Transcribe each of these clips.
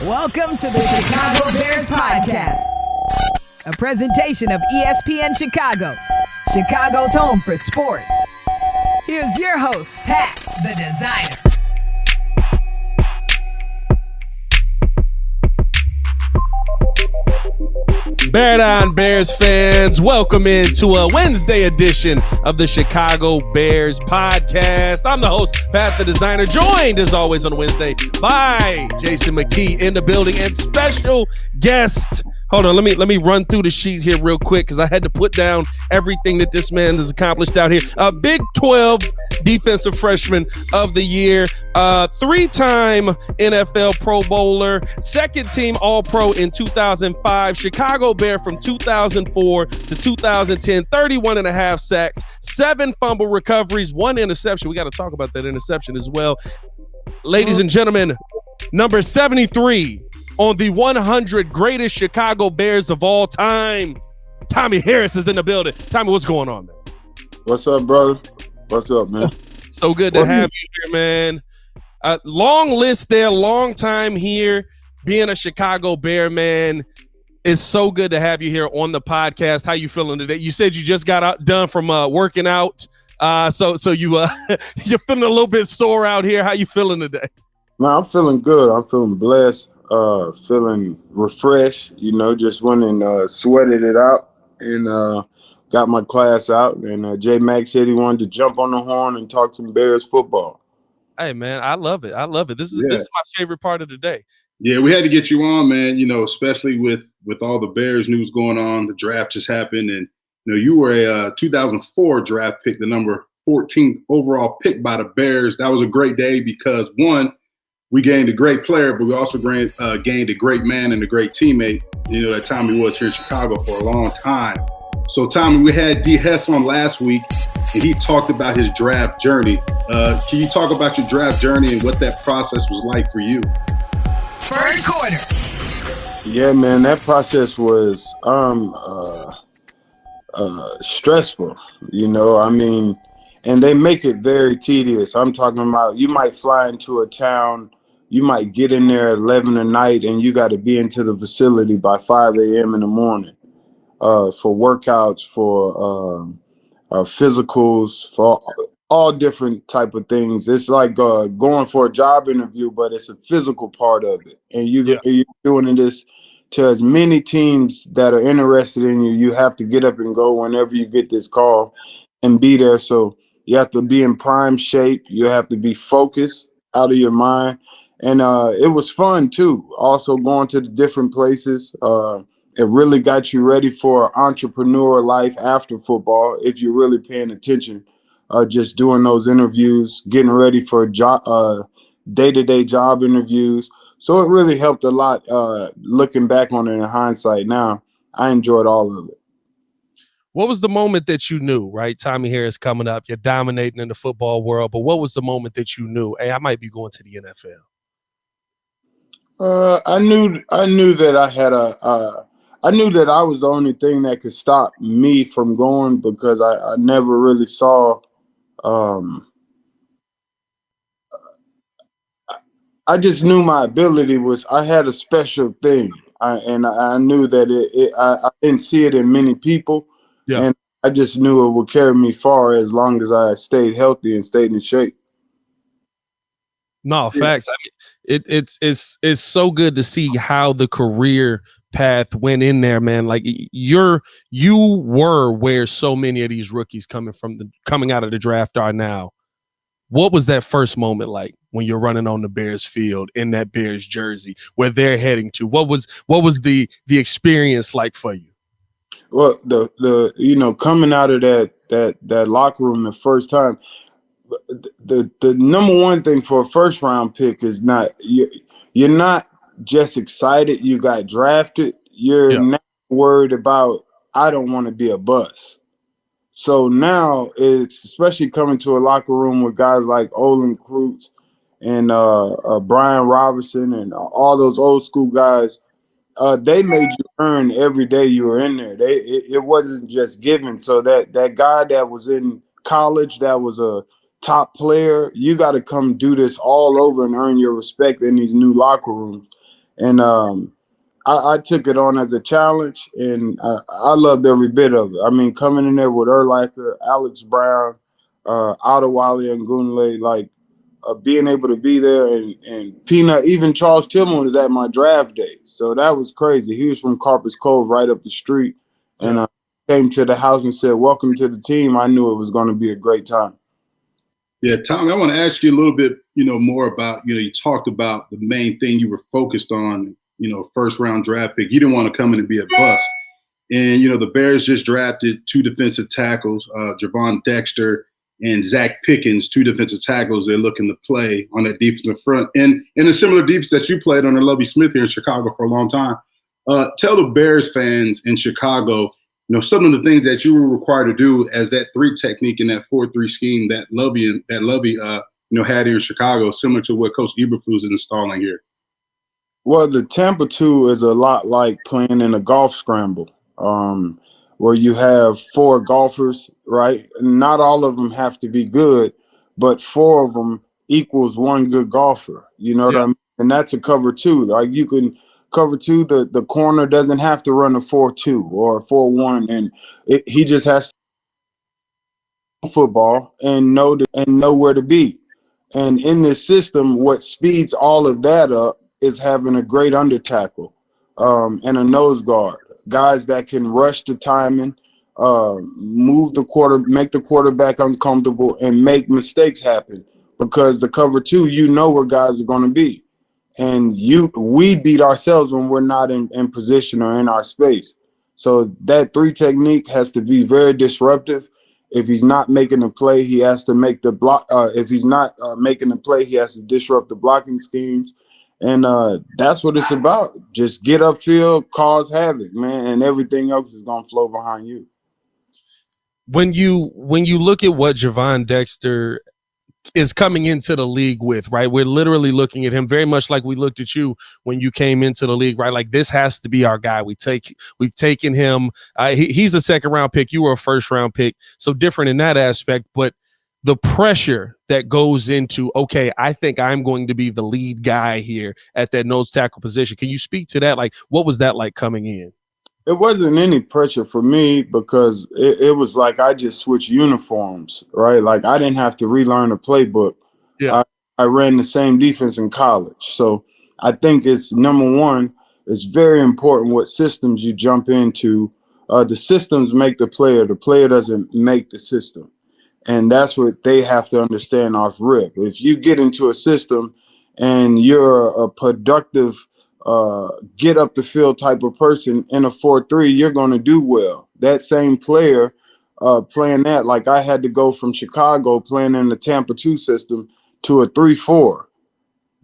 Welcome to the Chicago Bears Podcast, a presentation of ESPN Chicago, Chicago's home for sports. Here's your host, Pat, the Designer. Bear down, Bears fans. Welcome into a Wednesday edition of the Chicago Bears Podcast. I'm the host, Pat the Designer, joined as always on Wednesday by Jason McKie in the building and special guest. Hold on, let me run through the sheet here real quick because I had to put down everything that this man has accomplished out here. A Big 12 Defensive Freshman of the Year, three-time NFL Pro Bowler, second-team All-Pro in 2005, Chicago Bear from 2004 to 2010, 31 and a half sacks, 7 fumble recoveries, 1 interception. We got to talk about that interception as well. Ladies and gentlemen, number 73 on the 100 greatest Chicago Bears of all time, Tommie Harris is in the building. Tommie, what's going on, man? What's up, brother? What's up, man? So good to have you here, man. Long list there, long time here, being a Chicago Bear, man. It's so good to have you here on the podcast. How you feeling today? You said you just got done from working out, so you you're feeling a little bit sore out here. How you feeling today? Man, I'm feeling good. I'm feeling blessed. Feeling refreshed. You know, just went and sweated it out and got my class out. And J Mac said he wanted to jump on the horn and talk some Bears football. Hey, man, I love it. I love it. This is my favorite part of the day. Yeah, we had to get you on, man, you know, especially with all the Bears news going on. The draft just happened, and, you know, you were a 2004 draft pick, the number 14th overall pick by the Bears. That was a great day because, one, we gained a great player, but we also gained a great man and a great teammate. You know, that Tommie was here in Chicago for a long time. So, Tommie, we had D. Hess on last week, and he talked about his draft journey. Can you talk about your draft journey and what that process was like for you? First quarter. Yeah, man, that process was stressful, you know. I mean, and they make it very tedious. I'm talking about you might fly into a town, you might get in there at 11 at night, and you got to be into the facility by 5 a.m. in the morning for workouts, for physicals, for all different type of things. It's like going for a job interview, but it's a physical part of it. And you're doing this to as many teams that are interested in you. You have to get up and go whenever you get this call and be there. So you have to be in prime shape. You have to be focused out of your mind. And it was fun, too. Also going to the different places. It really got you ready for entrepreneur life after football if you're really paying attention. Just doing those interviews, getting ready for day-to-day job interviews. So it really helped a lot looking back on it in hindsight now. I enjoyed all of it. What was the moment that you knew, right? Tommie Harris coming up, you're dominating in the football world, but what was the moment that you knew, hey, I might be going to the NFL? I knew that I knew that I was the only thing that could stop me from going because I never really saw I just knew my ability was I had a special thing. I knew that I didn't see it in many people. Yeah. And I just knew it would carry me far as long as I stayed healthy and stayed in shape. No, facts. I mean, it's so good to see how the career path went in there, man. Like you were where so many of these rookies coming out of the draft are now. What was that first moment like when you're running on the Bears field in that Bears jersey where they're heading to? What was the experience like for you? Well, the you know, coming out of that locker room the first time, the number one thing for a first round pick is you're not just excited you got drafted. You're not worried about I don't want to be a bust. So now it's especially coming to a locker room with guys like Olin Kreutz and Brian Robinson and all those old school guys. They made you earn every day you were in there. It wasn't just given. So that guy that was in college that was a top player, you got to come do this all over and earn your respect in these new locker rooms. And I took it on as a challenge, and I loved every bit of it. I mean, coming in there with Urlacher, Alex Brown, Adewale and Gunle, like being able to be there, and Peanut, even Charles Tillman was at my draft day. So that was crazy. He was from Carpus Cove right up the street, and came to the house and said, "Welcome to the team." I knew it was going to be a great time. Yeah, Tommy, I want to ask you a little bit, more about, you talked about the main thing you were focused on, first round draft pick. You didn't want to come in and be a bust. And, the Bears just drafted 2 defensive tackles, Javon Dexter and Zach Pickens, 2 defensive tackles they're looking to play on that defensive front. And in a similar defense that you played under Lovie Smith here in Chicago for a long time. Tell the Bears fans in Chicago, some of the things that you were required to do as that 3 technique in that 4-3 scheme that Lovie had here in Chicago, similar to what Coach Eberflus is installing here. Well, the Tampa 2 is a lot like playing in a golf scramble, where you have 4 golfers, right? Not all of them have to be good, but 4 of them equals 1 good golfer. You know what I mean? And that's a cover 2. Like you can cover 2, the corner doesn't have to run a 4-2 or a 4-1, and he just has to football and know where to be. And in this system, what speeds all of that up is having a great under tackle and a nose guard, guys that can rush the timing, make the quarterback uncomfortable, and make mistakes happen. Because the cover 2, where guys are going to be. And we beat ourselves when we're not in position or in our space. So that 3 technique has to be very disruptive. If he's not making a play, he has to make the block. If he's not making a play, he has to disrupt the blocking schemes. And that's what it's about. Just get upfield, cause havoc, man, and everything else is going to flow behind you. When you look at what Javon Dexter is coming into the league with, right? We're literally looking at him very much like we looked at you when you came into the league, right? Like this has to be our guy. We've taken him. He's a 2nd round pick. You were a 1st round pick. So different in that aspect, but the pressure that goes into, okay, I think I'm going to be the lead guy here at that nose tackle position. Can you speak to that? Like, what was that like coming in? It wasn't any pressure for me because it was like I just switched uniforms, right? Like I didn't have to relearn a playbook. Yeah. I ran the same defense in college. So I think it's number one, it's very important what systems you jump into. The systems make the player doesn't make the system. And that's what they have to understand off rip. If you get into a system and you're a productive get up the field type of person in a 4-3, you're going to do well. That same player playing that, like I had to go from Chicago playing in the Tampa 2 system to a 3-4.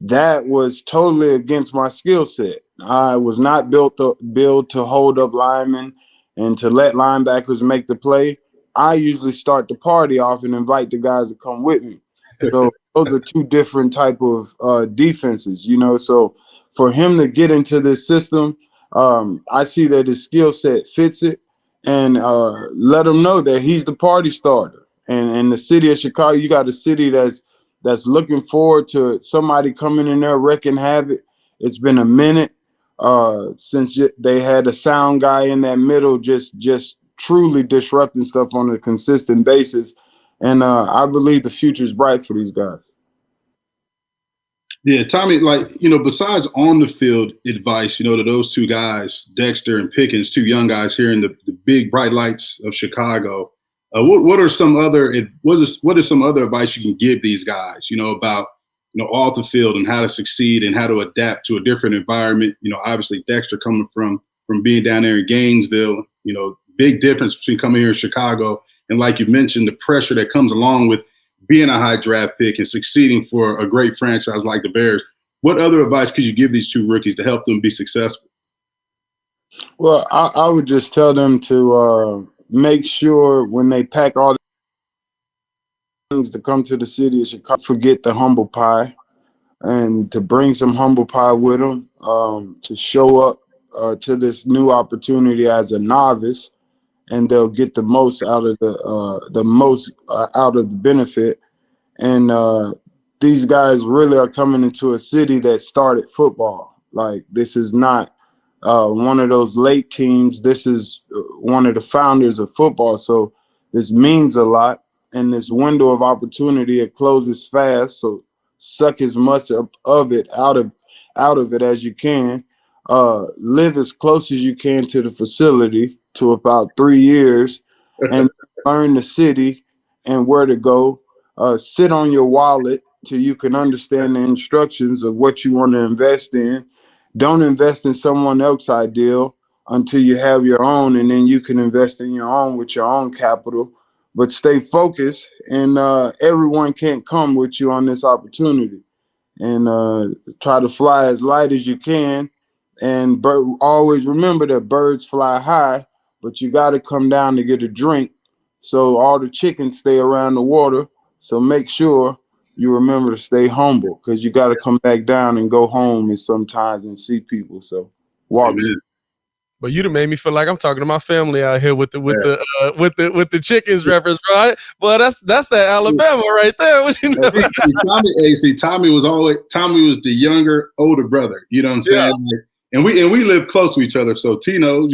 That was totally against my skill set. I was not built to hold up linemen and to let linebackers make the play. I usually start the party off and invite the guys to come with me. So those are 2 different type of defenses, so for him to get into this system, I see that his skill set fits it, and let him know that he's the party starter. And the city of Chicago, you got a city that's looking forward to somebody coming in there wrecking havoc. It's been a minute since they had a sound guy in that middle just truly disrupting stuff on a consistent basis. And I believe the future's bright for these guys. Yeah, Tommy, besides on the field advice, to those 2 guys, Dexter and Pickens, 2 young guys here in the big bright lights of Chicago, what are some other advice you can give these guys, about, off the field and how to succeed and how to adapt to a different environment? Obviously Dexter coming from being down there in Gainesville, big difference between coming here in Chicago and, like you mentioned, the pressure that comes along with being a high draft pick and succeeding for a great franchise like the Bears. What other advice could you give these 2 rookies to help them be successful? Well, I would just tell them to make sure when they pack all the things to come to the city of Chicago, forget the humble pie, and to bring some humble pie with them, to show up to this new opportunity as a novice, and they'll get the most out of the benefit. And these guys really are coming into a city that started football. Like, this is not one of those late teams. This is one of the founders of football. So this means a lot. And this window of opportunity, it closes fast. So suck as much of it out of it as you can. Live as close as you can to the facility to about 3 years, and learn the city and where to go. Sit on your wallet till you can understand the instructions of what you want to invest in. Don't invest in someone else's ideal until you have your own, and then you can invest in your own with your own capital. But stay focused, and everyone can't come with you on this opportunity. And try to fly as light as you can. And always remember that birds fly high, but you got to come down to get a drink. So all the chickens stay around the water. So make sure you remember to stay humble, because you got to come back down and go home and sometimes and see people. So walk. But you done made me feel like I'm talking to my family out here with the chickens reference, right? Well, that's that Alabama right there. What you know? Tommie was the younger, older brother. You know what I'm saying? Yeah. And we live close to each other. So Tino,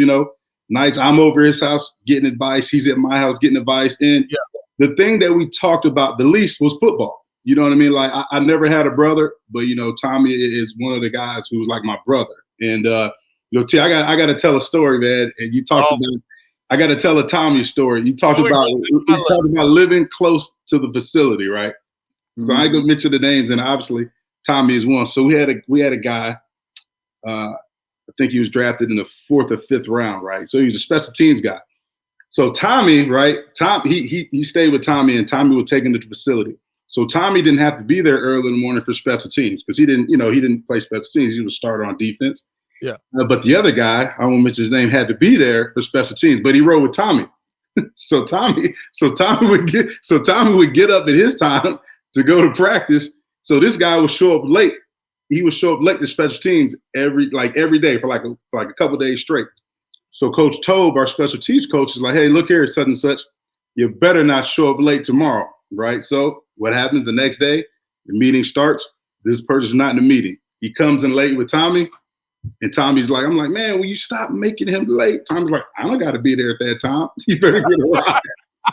nights I'm over his house getting advice. He's at my house getting advice. And the thing that we talked about the least was football. You know what I mean? Like I never had a brother, but Tommie is one of the guys who's like my brother. And T, I got to tell a story, man. And you talked about. I got to tell a Tommie story. You talked about living close to the facility, right? Mm-hmm. So I ain't gonna mention the names, and obviously Tommie is one. So we had a guy. I think he was drafted in the 4th or 5th round, right? So he was a special teams guy. So Tommie, right? He stayed with Tommie, and Tommie would take him to the facility. So Tommie didn't have to be there early in the morning for special teams because he didn't play special teams. He was a starter on defense. Yeah. But the other guy, I won't mention his name, had to be there for special teams, but he rode with Tommie. So Tommie would get up at his time to go to practice. So this guy would show up late. He would show up late to special teams every day for like a couple days straight. So Coach Tobe, our special teams coach, is like, hey, look here, such and such, you better not show up late tomorrow, right? So what happens the next day? The meeting starts. This person's not in the meeting. He comes in late with Tommie. And Tommie's like, I'm like, man, will you stop making him late? Tommie's like, I don't got to be there at that time. You better get a ride.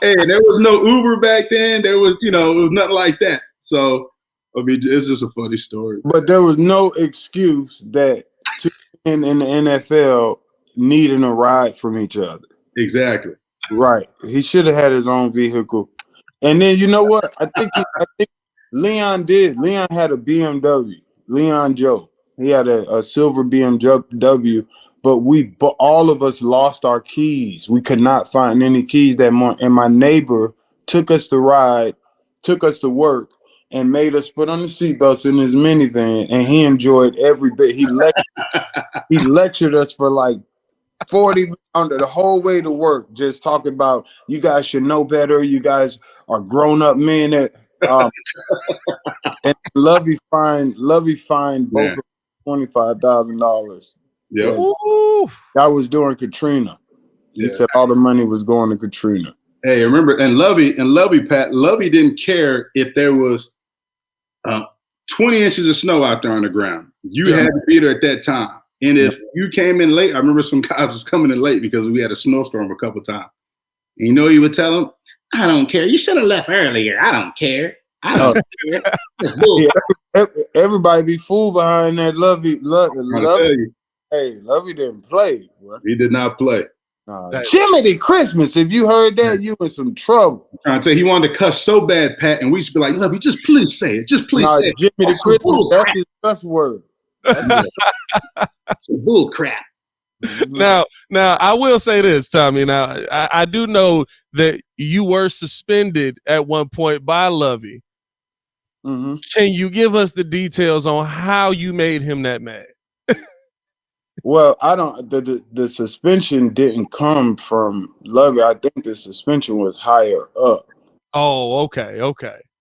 Hey, there was no Uber back then. There was, it was nothing like that. So, I mean, it's just a funny story. But there was no excuse that two men in the NFL needing a ride from each other. Exactly. Right. He should have had his own vehicle. And then, you know what? I think Leon did. Leon had a BMW. Leon Joe. He had a silver BMW, but all of us lost our keys. We could not find any keys that morning. And my neighbor took us to ride, took us to work, and made us put on the seatbelts in his minivan. And he enjoyed every bit. He lectured us for like 40 minutes under the whole way to work, just talking about you guys should know better. You guys are grown-up men. And Lovey fined both of $25,000. Yeah, that was during Katrina. He said all the money was going to Katrina. Hey, remember, and Lovey, Pat, Lovey didn't care if there was 20 inches of snow out there on the ground. You had to be there at that time. And if you came in late, I remember some guys was coming in late because we had a snowstorm a couple times. And he would tell them, I don't care. You should have left earlier. I don't care. I don't care. That's bull. Everybody be fooled behind that Lovey. Hey, Lovey didn't play. Bro. He did not play. Jiminy Christmas, if you heard that, you in some trouble. I'm trying to say he wanted to cuss so bad, Pat, and we used to be like, Lovey, just please say it. Just please say it. Jiminy Christmas, that's his first word. It's bull crap. Now, I will say this, Tommie. Now, I do know that you were suspended at one point by Lovey. Mm-hmm. Can you give us the details on how you made him that mad? Well, I don't. The suspension didn't come from Lovey. I think the suspension was higher up. Oh, okay.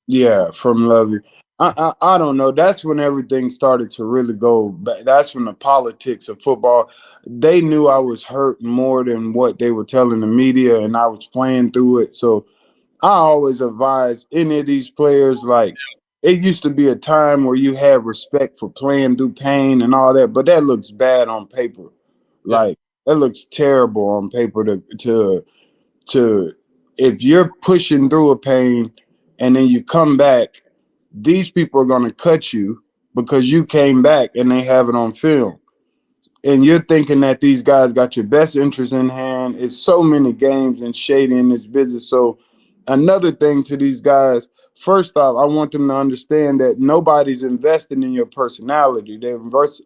Yeah, from Lovey. I don't know. That's when everything started to really go back. That's when the politics of football. They knew I was hurt more than what they were telling the media, and I was playing through it. So I always advise any of these players, like, it used to be a time where you had respect for playing through pain and all that, but that looks bad on paper. Like that looks terrible on paper to if you're pushing through a pain and then you come back, these people are going to cut you because you came back and they have it on film. And you're thinking that these guys got your best interest in hand. It's so many games and shady in this business. So another thing to these guys, first off, I want them to understand that nobody's investing in your personality. They're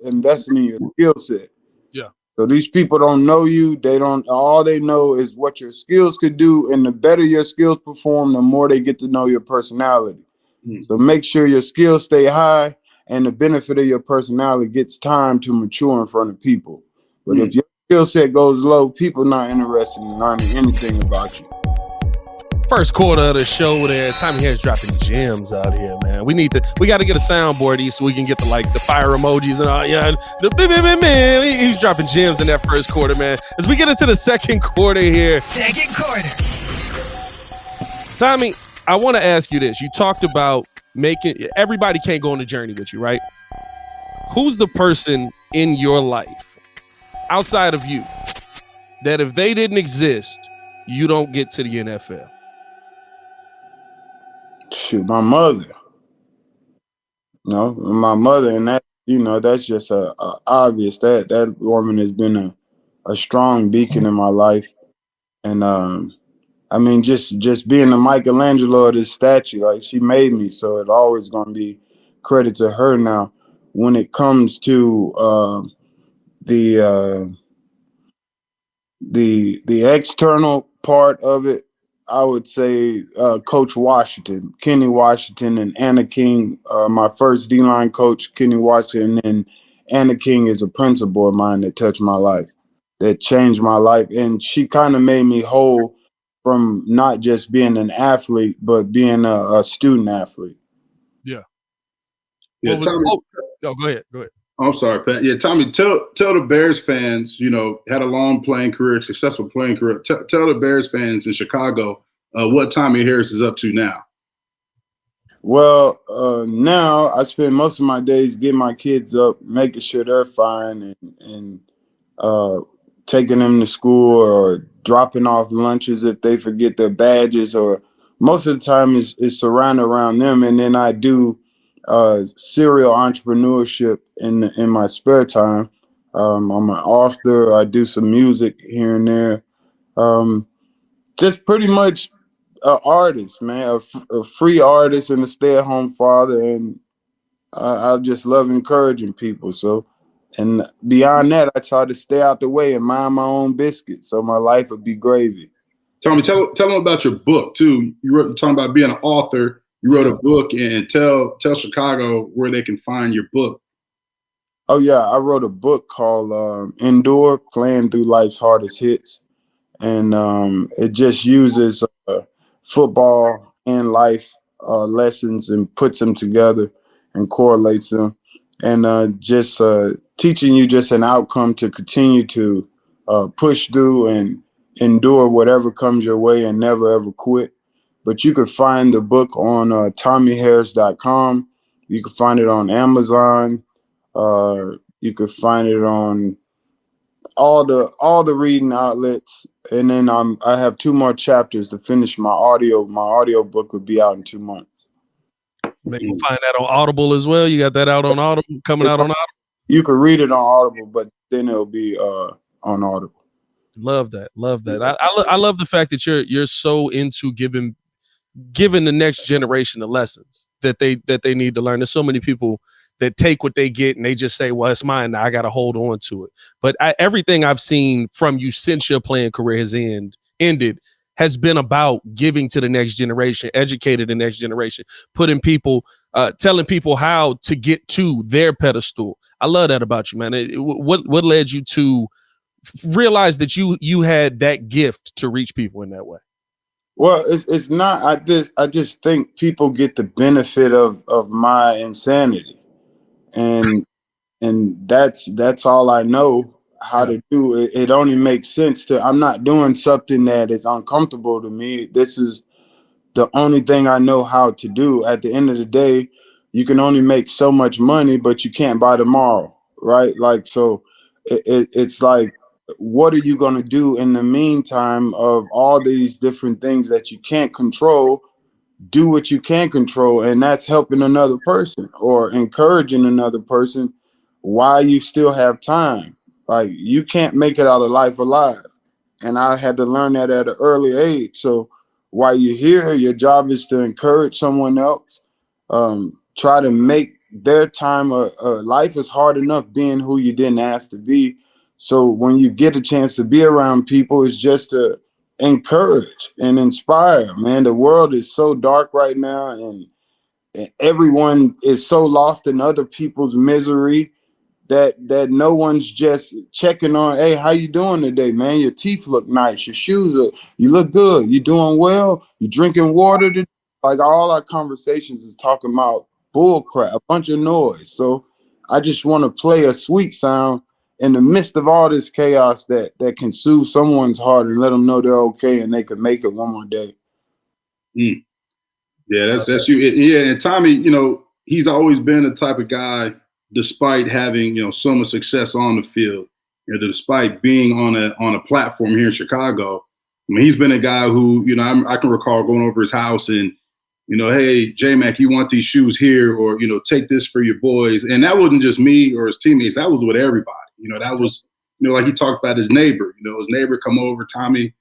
investing in your skill set. Yeah. So these people don't know you. All they know is what your skills could do. And the better your skills perform, the more they get to know your personality. So make sure your skills stay high and the benefit of your personality gets time to mature in front of people. But if your skill set goes low, people not interested in learning anything about you. First quarter of the show there, Tommie Harris dropping gems out here, man. We got to get a soundboard so we can get the fire emojis and all. Yeah, man, he's dropping gems in that first quarter, man. As we get into the second quarter here. Second quarter. Tommie, I want to ask you this. You talked about everybody can't go on the journey with you, right? Who's the person in your life outside of you that if they didn't exist, you don't get to the NFL? Shoot, my mother. No, my mother, and that, that's just obvious. That woman has been a strong beacon in my life. And I mean, just being the Michelangelo of this statue, like she made me, so it's always gonna be credit to her. Now, when it comes to the external part of it, I would say Coach Washington, Kenny Washington, and Anna King. My first D-line coach, Kenny Washington, and Anna King is a principal of mine that touched my life, that changed my life, and she kind of made me whole from not just being an athlete, but being a student athlete. Yeah. Tommie, go ahead. I'm sorry, Pat. Yeah, Tommie, tell the Bears fans, had a long playing career, successful playing career. Tell the Bears fans in Chicago what Tommie Harris is up to now. Well, now I spend most of my days getting my kids up, making sure they're fine, and taking them to school or dropping off lunches if they forget their badges, or most of the time is surrounded around them. And then I do serial entrepreneurship in my spare time. I'm an author. I do some music here and there. Just pretty much an artist, man, a free artist and a stay-at-home father. And I just love encouraging people. So, and beyond that, I try to stay out the way and mind my own biscuit, so my life would be gravy. Tommie, tell them about your book too. You're talking about being an author. You wrote a book, and tell Chicago where they can find your book. Oh yeah, I wrote a book called Endure: Playing Through Life's Hardest Hits, and it just uses football and life lessons and puts them together and correlates them, and just teaching you just an outcome to continue to push through and endure whatever comes your way and never ever quit. But you can find the book on TommieHarris.com. You can find it on Amazon. You could find it on all the reading outlets. And then I have 2 more chapters to finish my audio. My audio book will be out in 2 months. They can find that on Audible as well. You got that out on Audible, coming out on Audible? You can read it on Audible, but then it'll be on Audible. Love that. I love the fact that you're so into giving the next generation the lessons that they need to learn. There's so many people that take what they get and they just say, well, it's mine now, I got to hold on to it. But everything I've seen from you since your playing career has ended has been about giving to the next generation, educating the next generation, putting people, telling people how to get to their pedestal. I love that about you, man. What led you to realize that you had that gift to reach people in that way? Well, it's not. I just think people get the benefit of my insanity, and that's all I know how to do. It only makes sense to. I'm not doing something that is uncomfortable to me. This is the only thing I know how to do. At the end of the day, you can only make so much money, but you can't buy tomorrow, right? Like, so it's like, what are you going to do in the meantime of all these different things that you can't control? Do what you can control, and that's helping another person or encouraging another person while you still have time. Like, you can't make it out of life alive. And I had to learn that at an early age. So while you're here, your job is to encourage someone else. Try to make their time life is hard enough being who you didn't ask to be. So when you get a chance to be around people, it's just to encourage and inspire. Man, the world is so dark right now, and everyone is so lost in other people's misery that no one's just checking on, hey, how you doing today, man? Your teeth look nice, your shoes are, you look good, you doing well, you drinking water today? Like, all our conversations is talking about bull crap, a bunch of noise. So I just want to play a sweet sound in the midst of all this chaos that can soothe someone's heart and let them know they're okay and they can make it one more day. Yeah, that's you. Yeah, and Tommie, he's always been the type of guy, despite having so much success on the field, despite being on a platform here in Chicago. I mean, he's been a guy who I can recall going over his house and hey, J-Mac, you want these shoes here, or take this for your boys. And that wasn't just me or his teammates. That was with everybody. That was like he talked about his neighbor. His neighbor come over, Tommie,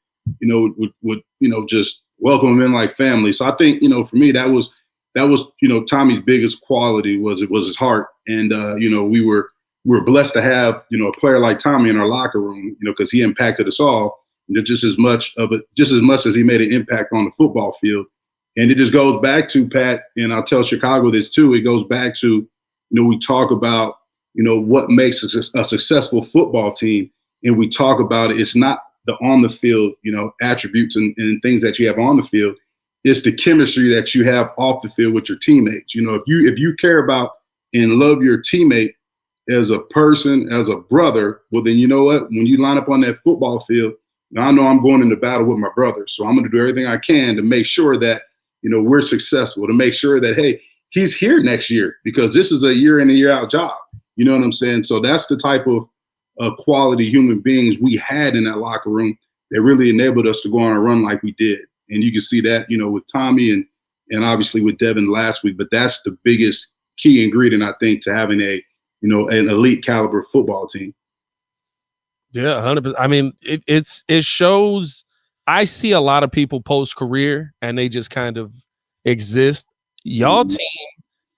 would just welcome him in like family. So I think for me that was Tommie's biggest quality was his heart. And we were blessed to have a player like Tommie in our locker room, because he impacted us all just as much as he made an impact on the football field. And it just goes back to, Pat, and I'll tell Chicago this too, it goes back to, we talk about, what makes a successful football team. And we talk about it. It's not the on the field, attributes and things that you have on the field. It's the chemistry that you have off the field with your teammates. If you care about and love your teammate as a person, as a brother, well, then you know what? When you line up on that football field, I know I'm going into battle with my brother. So I'm going to do everything I can to make sure that, we're successful, to make sure that, hey, he's here next year, because this is a year in and year out job. You know what I'm saying? So that's the type of quality human beings we had in that locker room that really enabled us to go on a run like we did. And you can see that, with Tommie and obviously with Devin last week. But that's the biggest key ingredient, I think, to having an elite caliber football team. Yeah, 100%. I mean, it shows. I see a lot of people post career and they just kind of exist. Y'all team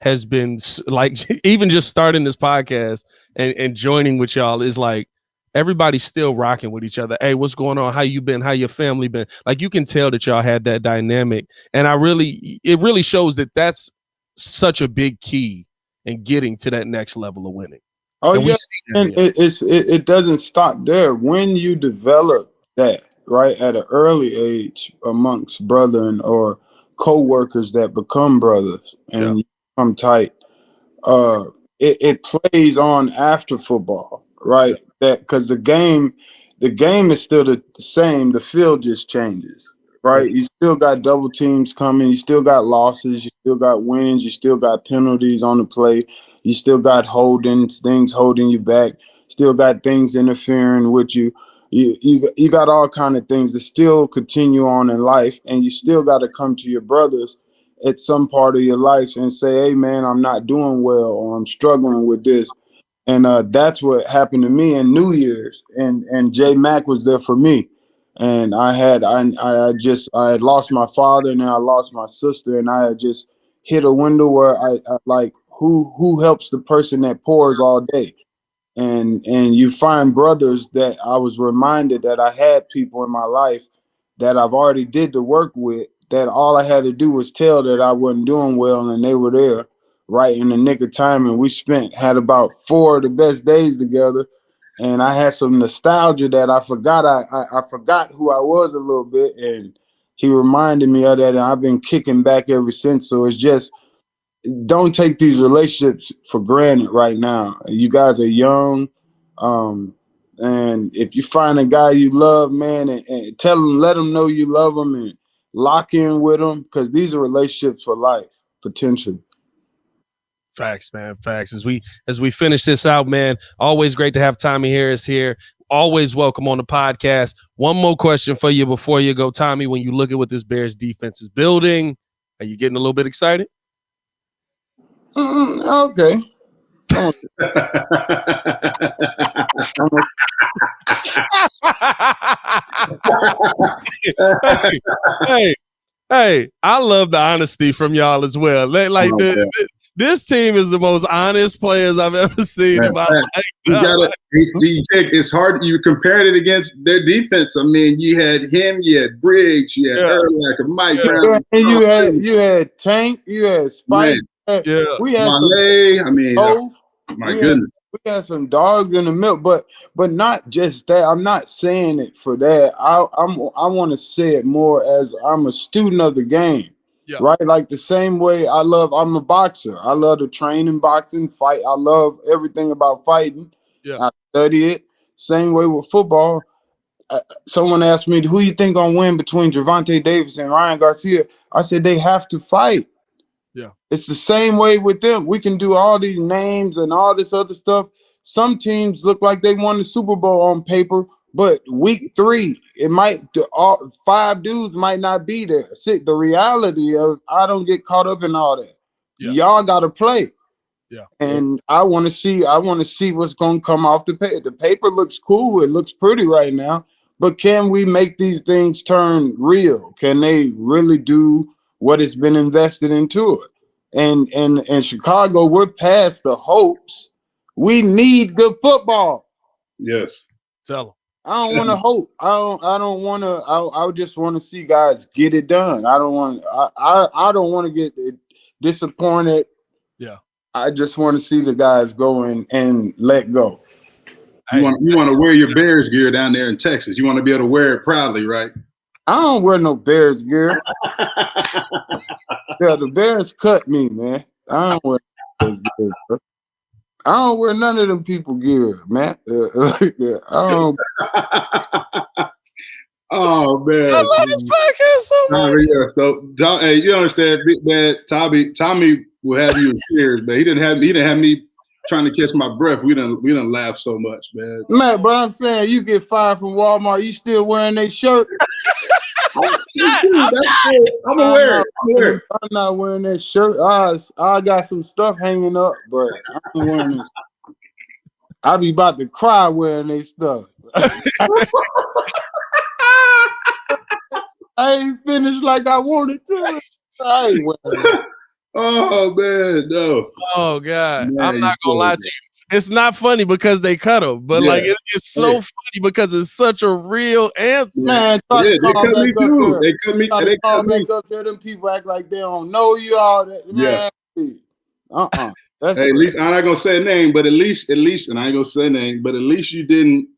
has been like, even just starting this podcast and joining with y'all is like, everybody's still rocking with each other. Hey, what's going on? How you been? How your family been? Like, you can tell that y'all had that dynamic. And it really shows that that's such a big key in getting to that next level of winning. Oh, yeah. And it doesn't stop there. When you develop that, right, at an early age amongst brethren or co-workers that become brothers and you become tight, it plays on after football, right? That because the game is still the same. The field just changes, right? You still got double teams coming. You still got losses. You still got wins. You still got penalties on the play. You still got things holding you back. Still got things interfering with you. You got all kind of things that still continue on in life, and you still got to come to your brothers at some part of your life and say, hey, man, I'm not doing well, or I'm struggling with this. And that's what happened to me in New Year's. And J Mac was there for me. And I had lost my father, and then I lost my sister, and I had just hit a window where I like, who helps the person that pours all day? And you find brothers that I was reminded that I had people in my life that I've already did the work with, that all I had to do was tell that I wasn't doing well, and they were there right in the nick of time. And we had about 4 of the best days together. And I had some nostalgia that I forgot. I forgot who I was a little bit, and he reminded me of that, and I've been kicking back ever since. So it's just, don't take these relationships for granted right now. You guys are young. And if you find a guy you love, man, and let him know you love him and lock in with him, because these are relationships for life, potentially. Facts, man. Facts. As we finish this out, man, always great to have Tommie Harris here. Always welcome on the podcast. One more question for you before you go, Tommie. When you look at what this Bears defense is building, are you getting a little bit excited? Okay. Hey, I love the honesty from y'all as well. This team is the most honest players I've ever seen in my life. It's hard. You compared it against their defense. I mean, you had him, you had Briggs, you had Urlacher, Mike Brown, and you had Tank, you had Spike. We had Malay. My goodness. We had some dogs in the milk, but not just that. I'm not saying it for that. I want to say it more as I'm a student of the game. Yeah. Right, like the same way I'm a boxer. I love to train in boxing, fight. I love everything about fighting. Yeah. I study it. Same way with football. Someone asked me, who you think gonna win between Gervonta Davis and Ryan Garcia? I said they have to fight. Yeah, it's the same way with them. We can do all these names and all this other stuff. Some teams look like they won the Super Bowl on paper, but week 3, all 5 dudes might not be there. The reality of I don't get caught up in all that. Yeah. Y'all got to play. Yeah, and I want to see what's going to come off the paper. The paper looks cool. It looks pretty right now. But can we make these things turn real? Can they really do what has been invested into it? And in Chicago, we're past the hopes. We need good football. Yes. Tell them. I don't want to hope. I don't want to. I just want to see guys get it done. I don't want to get disappointed. Yeah. I just want to see the guys go and let go. You want to wear your Bears gear down there in Texas. You want to be able to wear it proudly, right? I don't wear no Bears gear. Yeah, the Bears cut me, man. I don't wear Bears gear. I don't wear none of them people gear, man. I don't. Oh man, I love this podcast so much. So, hey, you understand, man? Tommie will have you in tears, man. He didn't have me trying to catch my breath. We didn't laugh so much, man. Man, but I'm saying you get fired from Walmart, you still wearing their shirt. I'm aware. I'm not wearing that shirt. I got some stuff hanging up, but I ain't wearing this. I be about to cry wearing their stuff. I ain't finished like I wanted to. I ain't wearing it. Oh man, no. Oh God, man, I'm not gonna lie to you. It's not funny because they cut him, but it's so funny because it's such a real answer. Man, they cut me too. They cut me. They cut me up there. Them people act like they don't know you all that. Man, hey, at least I'm not gonna say a name, but at least, and I ain't gonna say a name, but at least you didn't,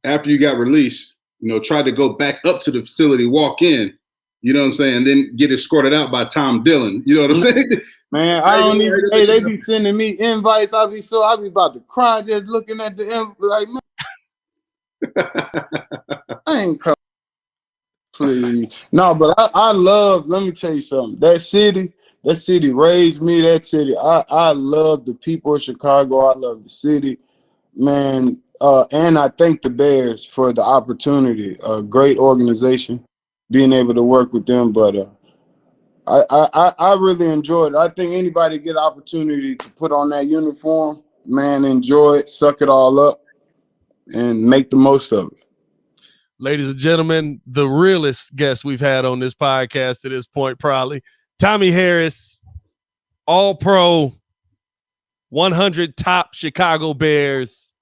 after you got released, try to go back up to the facility, walk in. You know what I'm saying? And then get escorted out by Tom Dillon. You know what I'm saying? Man, I don't even. Hey, they be sending me invites. I be about to cry just looking at the invite. Like, man, I ain't coming. Please, no. But I love. Let me tell you something. That city raised me. That city. I love the people of Chicago. I love the city, man. And I thank the Bears for the opportunity. A great organization. Being able to work with them, but I really enjoyed it. I think anybody get an opportunity to put on that uniform, man, enjoy it, suck it all up, and make the most of it. Ladies and gentlemen, the realest guest we've had on this podcast to this point, probably Tommie Harris, All-Pro, 100 top Chicago Bears.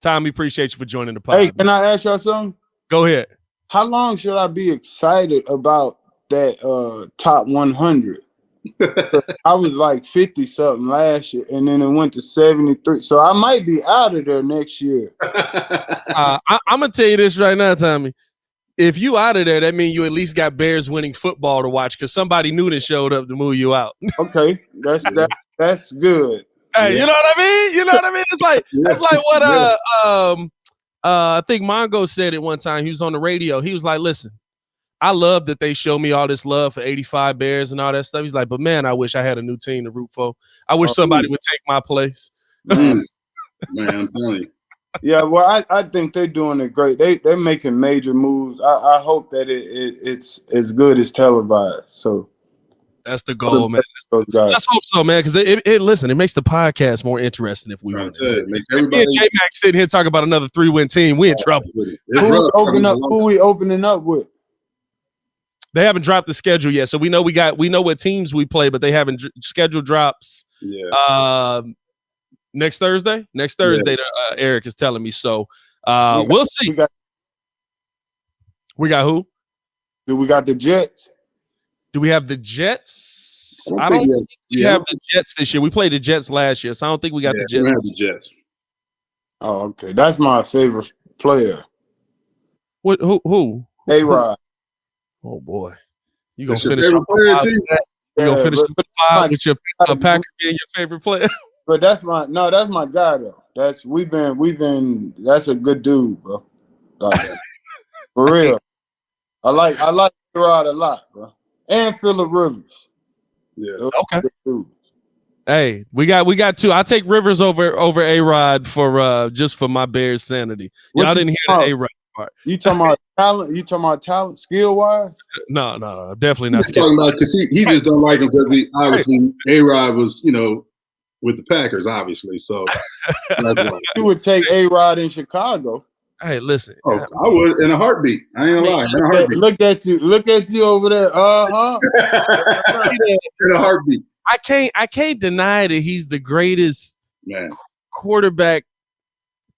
Tommie, appreciate you for joining the podcast. Hey, can I ask y'all something? Go ahead. How long should I be excited about that top 100? I was like 50-something last year, and then it went to 73. So I might be out of there next year. I'm going to tell you this right now, Tommie. If you out of there, that means you at least got Bears winning football to watch because somebody new that showed up to move you out. Okay, that's good. Hey, you know what I mean? It's like that's like what I think Mongo said it one time. He was on the radio. He was like, listen, I love that they show me all this love for 85 Bears and all that stuff. He's like, but man, I wish I had a new team to root for. I wish somebody would take my place. Man, I'm telling you. Yeah, well, I think they're doing it great. They're making major moves. I hope that it's as good as televised. So that's the goal, man. Let's hope so, man. Because listen, it makes the podcast more interesting if we win. Me and J-Mac sitting here talking about another 3-win team, we in trouble. Who we opening up with? They haven't dropped the schedule yet, so we know what teams we play, but they haven't schedule drops. Yeah. Next Thursday, Eric is telling me. So we'll see. We got who? Do we got the Jets? Do we have the Jets? I don't think we have the Jets this year. We played the Jets last year, so I don't think we got the Jets. We have the Jets. Oh, okay. That's my favorite player. What? Who? A-Rod. Oh boy, you gonna finish? You gonna finish with your Packer being your favorite player? But that's my guy though. That's a good dude, bro. Like, for real. I like A-Rod a lot, bro. And Phillip Rivers. Yeah. Okay. Hey, we got two. I take Rivers over A-Rod for just for my Bears sanity. Y'all didn't hear the A-Rod part. You talking about talent? You talking about talent, skill wise? No, definitely not. He's talking about because he just don't like him because he obviously A-Rod was with the Packers obviously. So that's why. You would take A-Rod in Chicago. Hey, listen. Oh, I would in a heartbeat. I ain't gonna lie. In a heartbeat. Look at you over there. In a heartbeat. I can't deny that he's the greatest quarterback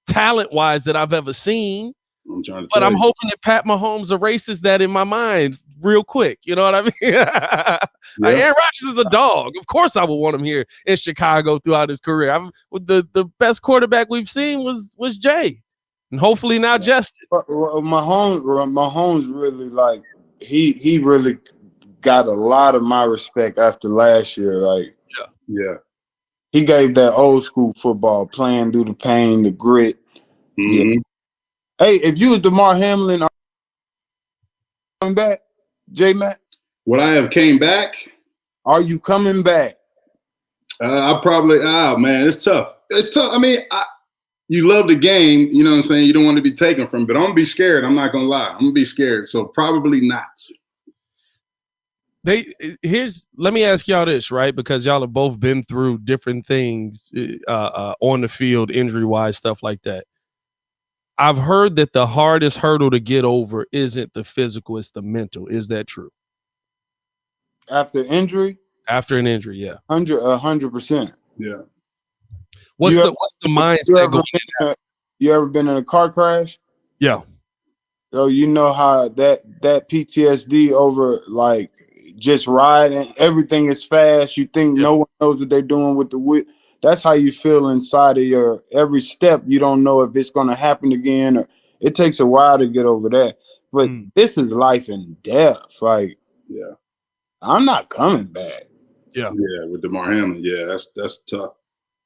talent-wise that I've ever seen. I'm hoping that Pat Mahomes erases that in my mind real quick. You know what I mean? Aaron Rodgers is a dog. Of course I would want him here in Chicago throughout his career. The best quarterback we've seen was Jay. And hopefully now Justin. Mahomes really he really got a lot of my respect after last year. He gave that old school football, playing through the pain, the grit. Mm-hmm. Yeah. Hey, if you was DeMar Hamlin, are you coming back, J-Mac? Would I have came back? Are you coming back? I probably. Man, it's tough. It's tough. I mean, you love the game. You know what I'm saying? You don't want to be taken from, but I'm gonna be scared. I'm not gonna lie. I'm gonna be scared. So probably not. Let me ask y'all this, right? Because y'all have both been through different things on the field, injury-wise, stuff like that. I've heard that the hardest hurdle to get over isn't the physical, it's the mental. Is that true? After injury? After an injury, yeah. 100%. Yeah. What's the mindset going in? You ever been in a car crash? Yeah. So you know how that PTSD over just riding, everything is fast. You think no one knows what they're doing with the whip. That's how you feel inside of your every step. You don't know if it's going to happen again, or it takes a while to get over that. But this is life and death. I'm not coming back. Yeah. Yeah, with DeMar Hamlin. Yeah, that's tough.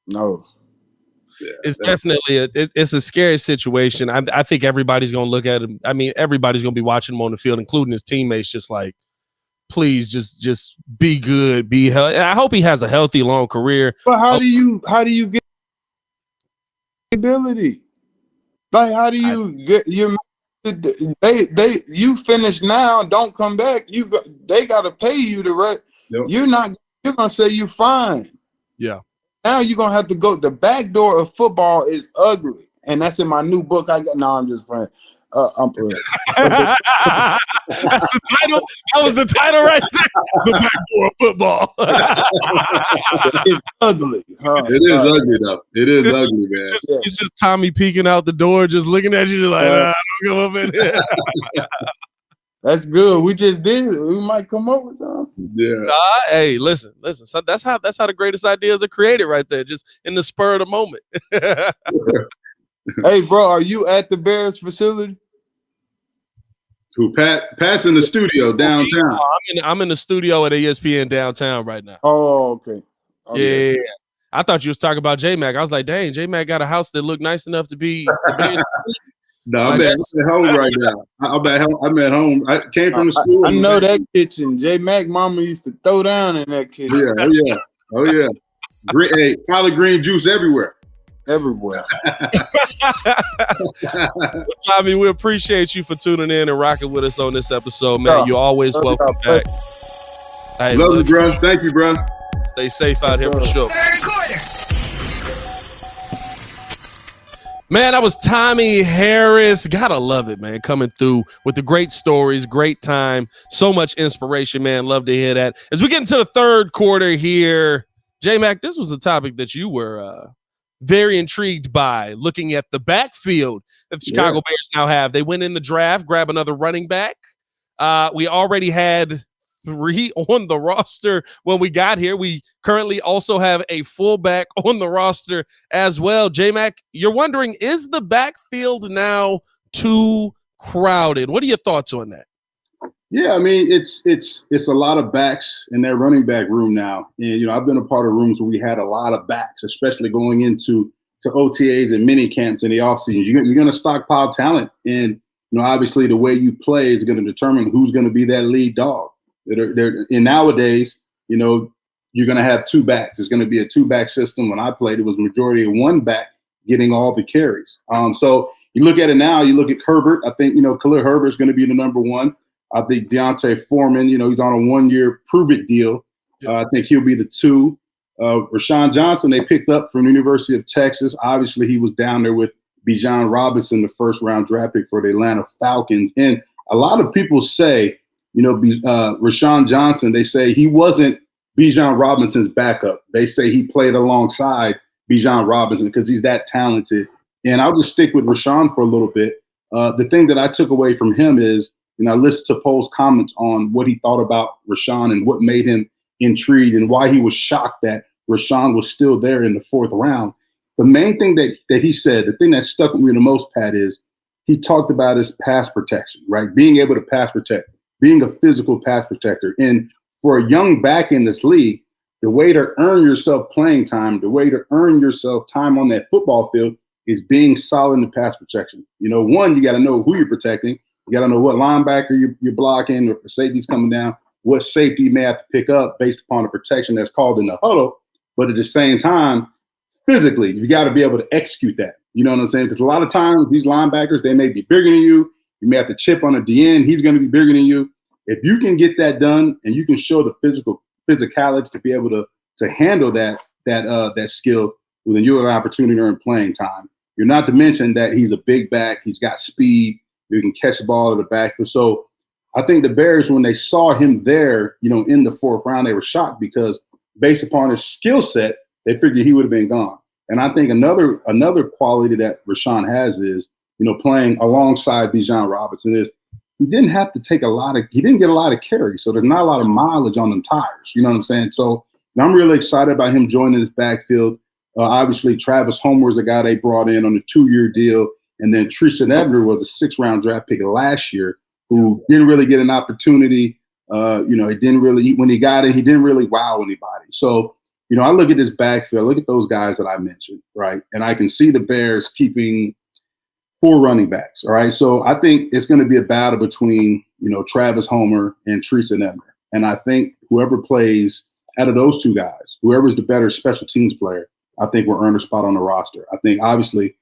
No. Yeah, it's definitely it's a scary situation. I think everybody's going to look at him. I mean, everybody's going to be watching him on the field, including his teammates, just like, please just be good, be healthy. And I hope he has a healthy, long career. But how do you get ability? Like, how do you get your? You finish now, don't come back. They got to pay you the rest. Yep. You're gonna say you're fine. Yeah. Now you're gonna have to go. The back door of football is ugly, and that's in my new book. No, I'm just playing. I'm playing. That's the title. That was the title right there. The back door of football. It's ugly. It is ugly though. It is ugly, man. It's just Tommie peeking out the door, just looking at you, like, don't come up in here. That's good. We just did it. We might come up with something. Yeah. Hey, listen. So that's how the greatest ideas are created, right there, just in the spur of the moment. Hey, bro, are you at the Bears facility? Who? Pat's in the studio downtown. I'm in the studio at ESPN downtown right now. Oh, okay. Yeah. I thought you was talking about J-Mac. I was like, dang, J-Mac got a house that looked nice enough to be the Bears. No, I'm at home right now. I'm at home. I came from the school. I know that kitchen. J Mac mama used to throw down in that kitchen. Yeah, oh yeah. Green, collard green juice everywhere. Everywhere. Well, Tommie, we appreciate you for tuning in and rocking with us on this episode, man. You're always welcome back. Hey, love you, bro. Thank you, bro. Stay safe out here for sure. Third quarter. Man, that was Tommie Harris. Gotta love it, man. Coming through with the great stories, great time, so much inspiration, man. Love to hear that. As we get into the third quarter here, J-Mac, this was a topic that you were very intrigued by, looking at the backfield that the Chicago Bears now have. They went in the draft, grab another running back. We already had 3 on the roster when we got here. We currently also have a fullback on the roster as well. J-Mac, you're wondering, is the backfield now too crowded? What are your thoughts on that? Yeah, I mean, it's a lot of backs in that running back room now. And, I've been a part of rooms where we had a lot of backs, especially going into OTAs and mini camps in the offseason. You're going to stockpile talent. And, obviously the way you play is going to determine who's going to be that lead dog. And nowadays, you're going to have 2 backs. It's going to be a 2-back system. When I played, it was majority of 1 back getting all the carries. So you look at it now, you look at Herbert. I think, Khalil Herbert is going to be the number 1. I think Deontay Foreman, he's on a 1-year prove-it deal. I think he'll be the 2. Rashawn Johnson, they picked up from the University of Texas. Obviously, he was down there with Bijan Robinson, the first-round draft pick for the Atlanta Falcons. And a lot of people say, Rashawn Johnson, they say he wasn't Bijan Robinson's backup. They say he played alongside Bijan Robinson because he's that talented. And I'll just stick with Rashawn for a little bit. The thing that I took away from him is, I listened to Poe's comments on what he thought about Rashawn and what made him intrigued and why he was shocked that Rashawn was still there in the 4th round. The main thing that he said, the thing that stuck with me the most, Pat, is he talked about his pass protection, right? Being able to pass protect, being a physical pass protector. And for a young back in this league, the way to earn yourself playing time, the way to earn yourself time on that football field is being solid in the pass protection. One, you got to know who you're protecting. You got to know what linebacker you're blocking, or if the safety's coming down, what safety you may have to pick up based upon the protection that's called in the huddle. But at the same time, physically, you got to be able to execute that. You know what I'm saying? Because a lot of times these linebackers, they may be bigger than you. You may have to chip on a DN. He's going to be bigger than you. If you can get that done and you can show the physicality to be able to handle that skill, well, then you have an opportunity to earn playing time. You're not to mention that he's a big back. He's got speed. You can catch the ball at the backfield. So I think the Bears, when they saw him there, in the 4th round, they were shocked because based upon his skill set, they figured he would have been gone. And I think another quality that Rashawn has is, playing alongside Bijan Robinson is he didn't get a lot of carries. So there's not a lot of mileage on them tires. You know what I'm saying? So I'm really excited about him joining this backfield. Obviously, Travis Homer is a guy they brought in on a 2-year deal. And then Tristan Ebner was a 6th-round draft pick last year who didn't really get an opportunity. He didn't really, when he got it, he didn't really wow anybody. So, I look at this backfield, look at those guys that I mentioned, right? And I can see the Bears keeping 4 running backs, all right? So I think it's going to be a battle between, Travis Homer and Tristan Ebner. And I think whoever plays out of those 2 guys, whoever's the better special teams player, I think will earn a spot on the roster. I think, obviously,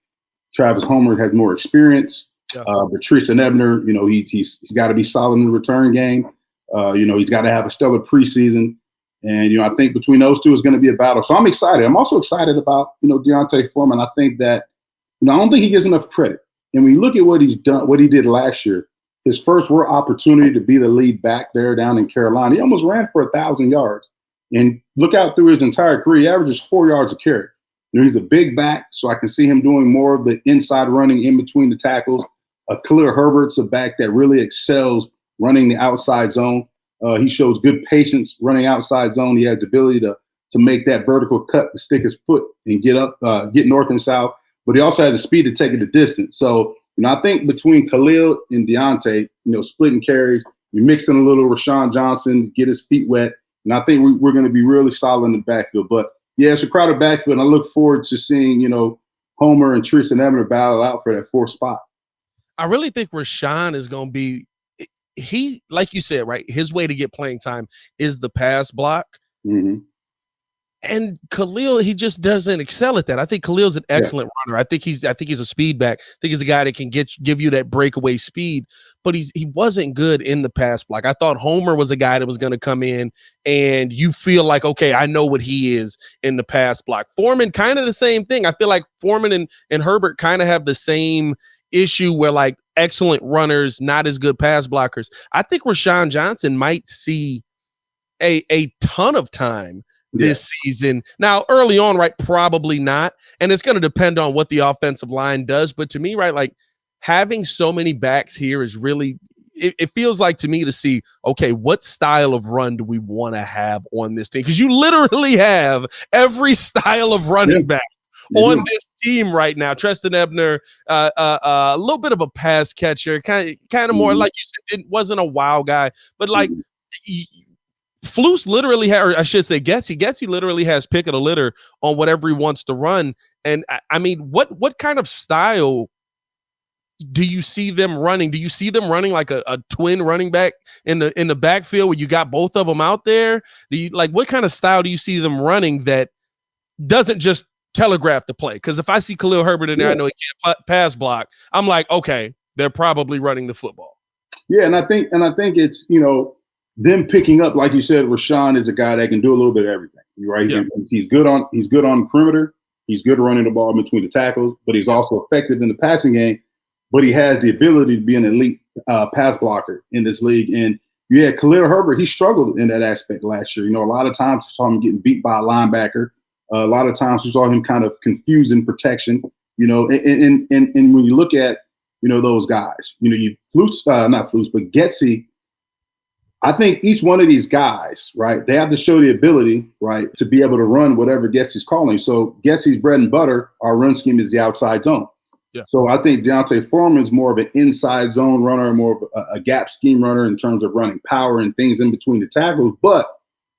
Travis Homer has more experience, but Tristan Ebner, he's got to be solid in the return game. He's got to have a stellar preseason. And, I think between those 2 is going to be a battle. So I'm excited. I'm also excited about, Deontay Foreman. I think that, I don't think he gets enough credit. And when you look at what he's done, what he did last year, his first real opportunity to be the lead back there down in Carolina, he almost ran for 1,000 yards. And look out through his entire career, he averages 4 yards a carry. He's a big back, so I can see him doing more of the inside running in between the tackles. Khalil Herbert's a back that really excels running the outside zone. He shows good patience running outside zone. He has the ability to make that vertical cut, to stick his foot and get up, get north and south. But he also has the speed to take it the distance. So, I think between Khalil and Deontay, splitting carries, you're mixing a little Rashawn Johnson, get his feet wet. And I think we're going to be really solid in the backfield. But yeah, it's a crowded backfield, and I look forward to seeing, Homer and Tristan Ebner battle out for that 4th spot. I really think Rashawn is going to be he, like you said, right? His way to get playing time is the pass block. Mm-hmm. And Khalil, he just doesn't excel at that. I think Khalil's an excellent runner. I think he's a speed back. I think he's a guy that can give you that breakaway speed, but he wasn't good in the pass block. I thought Homer was a guy that was going to come in and you feel like, okay, I know what he is in the pass block. Foreman, kind of the same thing. I feel like Foreman and Herbert kind of have the same issue where like excellent runners, not as good pass blockers. I think Rashawn Johnson might see a ton of time this season. Now, early on, right, probably not. And it's going to depend on what the offensive line does. But to me, right, like having so many backs here is really, it feels like to me to see, okay, what style of run do we want to have on this team? Because you literally have every style of running back on this team right now. Treston Ebner, a little bit of a pass catcher, kind of more like you said, wasn't a wow guy, but like Flus literally had, or I should say Getsy literally has pick of the litter on whatever he wants to run. And I mean, what kind of style do you see them running? Do you see them running like a twin running back in the backfield where you got both of them out there? Do you like what kind of style do you see them running that doesn't just telegraph the play? Because if I see Khalil Herbert in there, I know he can't pass block. I'm like, okay, they're probably running the football. Yeah, and I think it's, them picking up, like you said, Rashawn is a guy that can do a little bit of everything. Right? Yeah. He's good on the perimeter. He's good running the ball between the tackles, but he's also effective in the passing game. But he has the ability to be an elite pass blocker in this league. And Khalil Herbert, he struggled in that aspect last year. A lot of times we saw him getting beat by a linebacker. A lot of times we saw him kind of confused in protection. And when you look at those guys, not Flus, but Getsy. I think each one of these guys, right, they have to show the ability, right, to be able to run whatever Getsy's calling. So Getsy's bread and butter, our run scheme is the outside zone. Yeah. So I think D'Onta Foreman's more of an inside zone runner, more of a gap scheme runner in terms of running power and things in between the tackles. But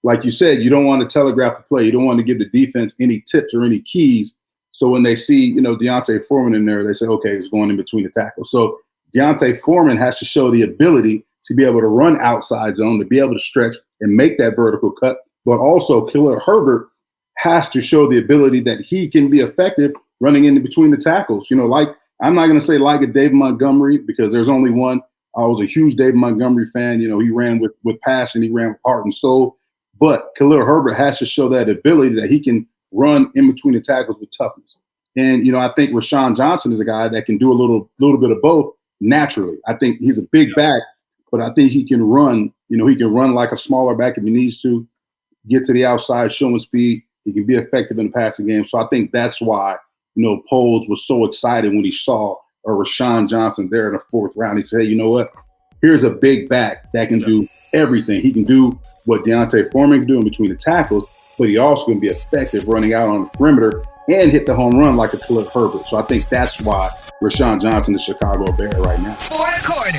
like you said, you don't want to telegraph the play. You don't want to give the defense any tips or any keys. So when they see, D'Onta Foreman in there, they say, okay, it's going in between the tackles. So D'Onta Foreman has to show the ability to be able to run outside zone, to be able to stretch and make that vertical cut. But also Khalil Herbert has to show the ability that he can be effective running in between the tackles. Like I'm not going to say like a Dave Montgomery because there's only one. I was a huge Dave Montgomery fan. He ran with passion. He ran with heart and soul. But Khalil Herbert has to show that ability that he can run in between the tackles with toughness. And, I think Rashawn Johnson is a guy that can do a little bit of both naturally. I think he's a big back. But I think he can run, he can run like a smaller back if he needs to, get to the outside, showing speed. He can be effective in the passing game. So I think that's why, Poles was so excited when he saw a Rashawn Johnson there in the fourth round. He said, hey, you know what? Here's a big back that can do everything. He can do what D'Onta Foreman can do in between the tackles, but he also can be effective running out on the perimeter and hit the home run like a Khalil Herbert. So I think that's why Rashawn Johnson is Chicago Bear right now. Fourth quarter.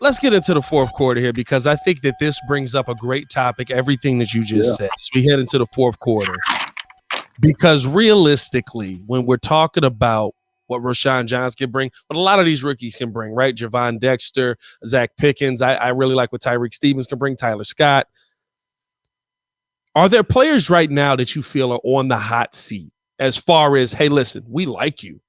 Let's get into the fourth quarter here because I think that this brings up a great topic, everything that you just said, as we head into the fourth quarter. Because realistically, when we're talking about what Rashawn Johnson can bring, what a lot of these rookies can bring, right? Javon Dexter, Zach Pickens. I really like what Tyreek Stevens can bring, Tyler Scott. Are there players right now that you feel are on the hot seat as far as, hey, listen, we like you,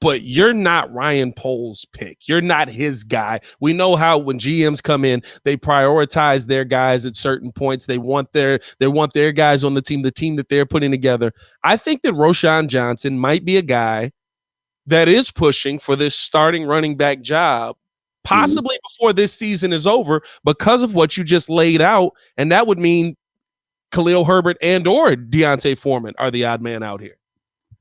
but you're not Ryan Poles' pick. You're not his guy. We know how when GMs come in, they prioritize their guys at certain points. They want their guys on the team that they're putting together. I think that Rashawn Johnson might be a guy that is pushing for this starting running back job, possibly before this season is over because of what you just laid out. And that would mean Khalil Herbert and or D'Onta Foreman are the odd man out here.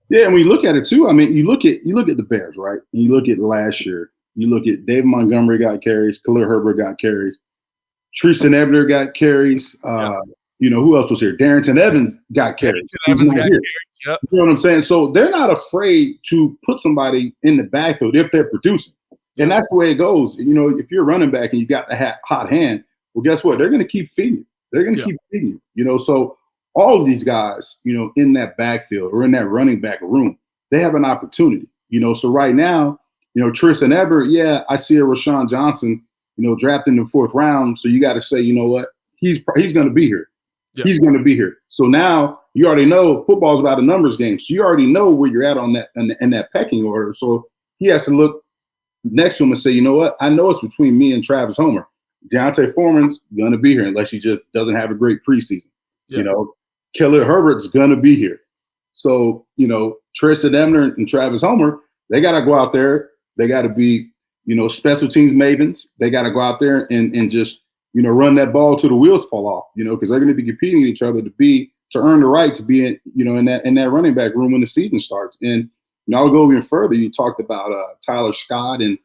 Yeah, and when you look at it too, I mean, you look at the Bears, right? And you look at last year. You look at David Montgomery got carries, Khalil Herbert got carries, Treston Ebner got carries. Who else was here? Darrington Evans got carries. Evans got carries. Yep. You know what I'm saying? So they're not afraid to put somebody in the backfield if they're producing, and that's the way it goes. If you're a running back and you got the hot hand, well, guess what? They're going to keep feeding you. They're going to keep feeding you. So all of these guys, in that backfield or in that running back room, they have an opportunity. So right now, Tristan Everett, yeah, I see a Rashawn Johnson, drafted in the 4th round. So you got to say, you know what, he's going to be here. Yeah. He's going to be here. So now you already know football's about a numbers game. So you already know where you're at on that in that pecking order. So he has to look next to him and say, you know what, I know it's between me and Travis Homer. Deontay Foreman's going to be here unless he just doesn't have a great preseason. Yeah. Khalil Herbert's going to be here. So, Tristan Ebner and Travis Homer, they got to go out there. They got to be, special teams mavens. They got to go out there and just, run that ball till the wheels fall off, because they're going to be competing with each other to earn the right to be in, in that running back room when the season starts. And, I'll go even further. You talked about Tyler Scott and,